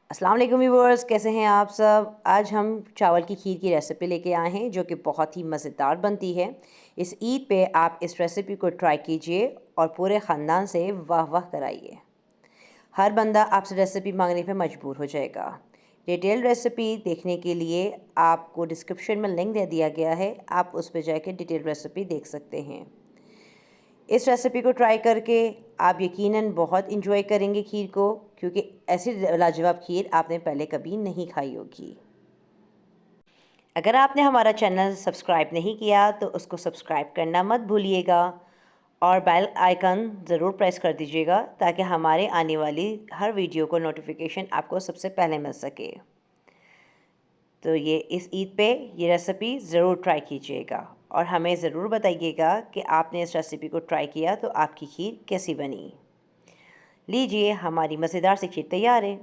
अस्सलाम वालेकुम व्यूअर्स, कैसे हैं आप सब। आज हम चावल की खीर की रेसिपी लेके आए हैं जो कि बहुत ही मज़ेदार बनती है। इस ईद पे आप इस रेसिपी को ट्राई कीजिए और पूरे ख़ानदान से वाह वाह कराइए। हर बंदा आपसे रेसिपी मांगने पे मजबूर हो जाएगा। डिटेल रेसिपी देखने के लिए आपको डिस्क्रिप्शन में लिंक दे दिया गया है, आप उस पर जाके डिटेल रेसिपी देख सकते हैं। इस रेसिपी को ट्राई करके आप यकीनन बहुत इंजॉय करेंगे खीर को, क्योंकि ऐसी लाजवाब खीर आपने पहले कभी नहीं खाई होगी। अगर आपने हमारा चैनल सब्सक्राइब नहीं किया तो उसको सब्सक्राइब करना मत भूलिएगा और बेल आइकन ज़रूर प्रेस कर दीजिएगा ताकि हमारे आने वाली हर वीडियो को नोटिफिकेशन आपको सबसे पहले मिल सके। तो ये इस ईद पे ये रेसिपी ज़रूर ट्राई कीजिएगा और हमें ज़रूर बताइएगा कि आपने इस रेसिपी को ट्राई किया तो आपकी खीर कैसी बनी। लीजिए, हमारी मज़ेदार सी खीर तैयार है।